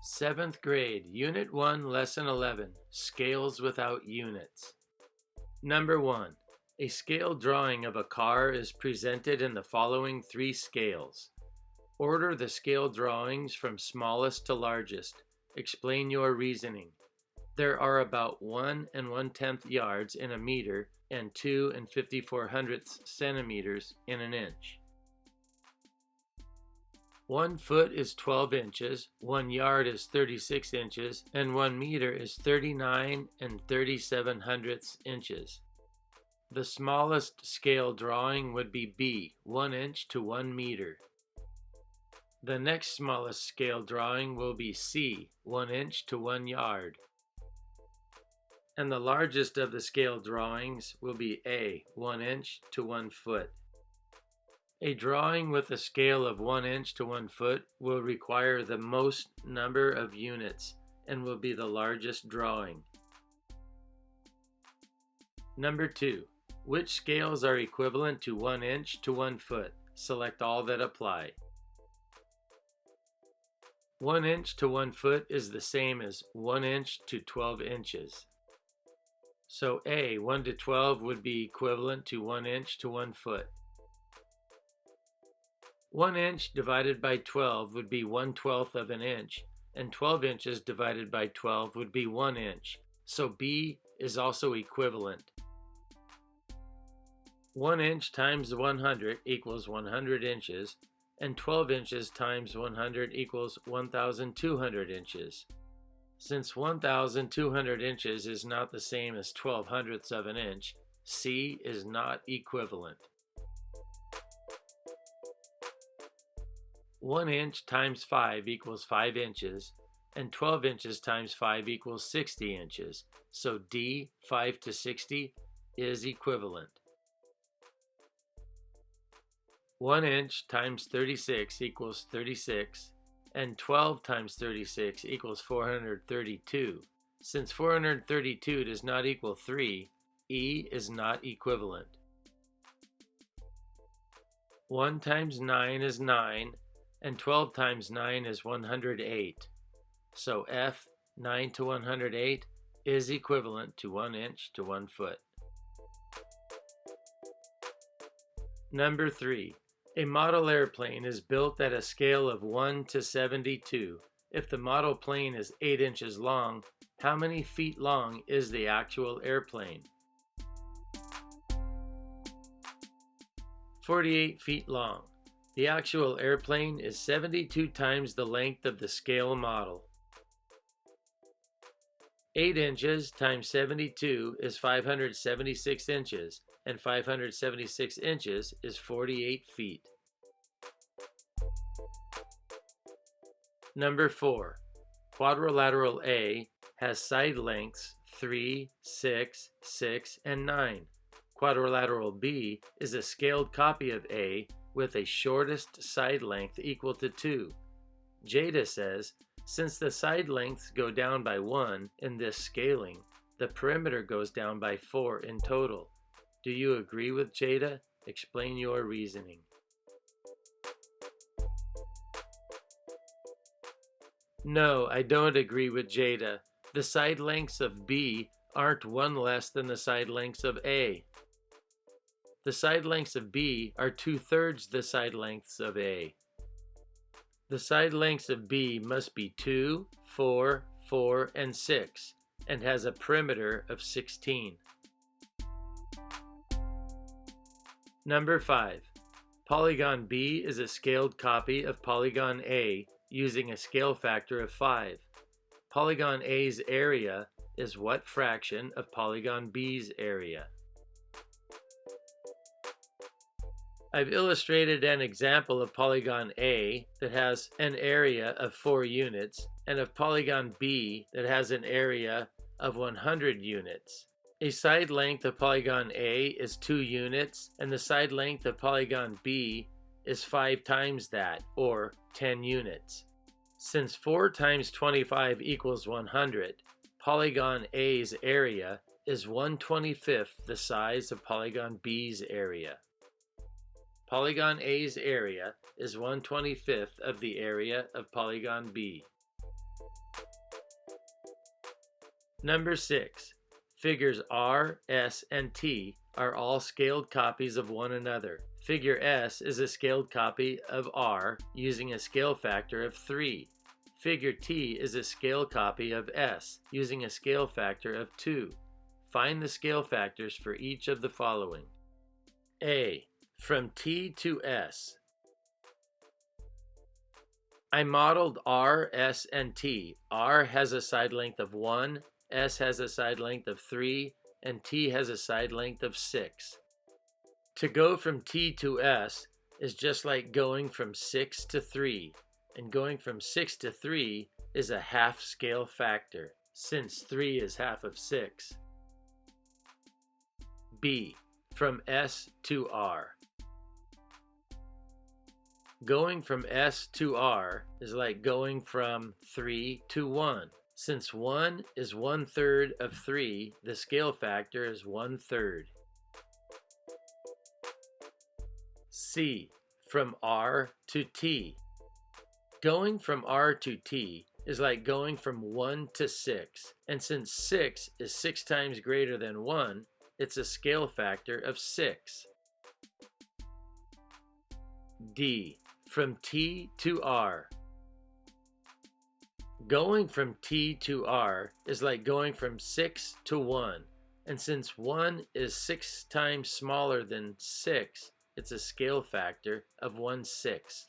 7th grade, Unit 1, Lesson 11, Scales Without Units. Number 1. A scale drawing of a car is presented in the following 3 scales. Order the scale drawings from smallest to largest. Explain your reasoning. There are about 1 1/10 yards in a meter and 2 54 centimeters in an inch. 1 foot is 12 inches, 1 yard is 36 inches, and 1 meter is 39 37 inches. The smallest scale drawing would be B, 1 inch to 1 meter. The next smallest scale drawing will be C, 1 inch to 1 yard. And the largest of the scale drawings will be A, 1 inch to 1 foot. A drawing with a scale of 1 inch to 1 foot will require the most number of units and will be the largest drawing. Number 2. Which scales are equivalent to 1 inch to 1 foot? Select all that apply. 1 inch to 1 foot is the same as 1 inch to 12 inches. So A, 1 to 12 would be equivalent to 1 inch to 1 foot. 1 inch divided by 12 would be 1/12 of an inch, and 12 inches divided by 12 would be 1 inch, so B is also equivalent. 1 inch times 100 equals 100 inches, and 12 inches times 100 equals 1,200 inches. Since 1,200 inches is not the same as 12/100ths of an inch, C is not equivalent. 1 inch times 5 equals 5 inches, and 12 inches times 5 equals 60 inches, so D, 5 to 60, is equivalent. 1 inch times 36 equals 36, and 12 times 36 equals 432. Since 432 does not equal 3, E is not equivalent. 1 times 9 is 9, and 12 times 9 is 108. So F, 9 to 108, is equivalent to 1 inch to 1 foot. Number 3. A model airplane is built at a scale of 1 to 72. If the model plane is 8 inches long, how many feet long is the actual airplane? 48 feet long. The actual airplane is 72 times the length of the scale model. 8 inches times 72 is 576 inches, and 576 inches is 48 feet. Number 4. Quadrilateral A has side lengths 3, 6, 6, and 9. Quadrilateral B is a scaled copy of A with a shortest side length equal to 2. Jada says, since the side lengths go down by 1 in this scaling, the perimeter goes down by 4 in total. Do you agree with Jada? Explain your reasoning. No, I don't agree with Jada. The side lengths of B aren't 1 less than the side lengths of A. The side lengths of B are 2/3 the side lengths of A. The side lengths of B must be 2, 4, 4, and 6, and has a perimeter of 16. Number 5. Polygon B is a scaled copy of polygon A using a scale factor of 5. Polygon A's area is what fraction of polygon B's area? I've illustrated an example of polygon A that has an area of 4 units and of polygon B that has an area of 100 units. A side length of polygon A is 2 units, and the side length of polygon B is 5 times that, or 10 units. Since 4 times 25 equals 100, polygon A's area is 1/25 the size of polygon B's area. Polygon A's area is 1/25 of the area of polygon B. Number 6. Figures R, S, and T are all scaled copies of one another. Figure S is a scaled copy of R using a scale factor of 3. Figure T is a scale copy of S using a scale factor of 2. Find the scale factors for each of the following. A. From T to S. I modeled R, S, and T. R has a side length of 1, S has a side length of 3, and T has a side length of 6. To go from T to S is just like going from 6 to 3, and going from 6 to 3 is a half scale factor, since 3 is half of 6. B. From S to R. Going from S to R is like going from 3 to 1. Since 1 is 1/3 of 3, the scale factor is 1/3. C. From R to T. Going from R to T is like going from 1 to 6, and since 6 is 6 times greater than 1, it's a scale factor of 6. D. From T to R. Going from T to R is like going from 6 to 1, and since 1 is 6 times smaller than 6, it's a scale factor of 1/6.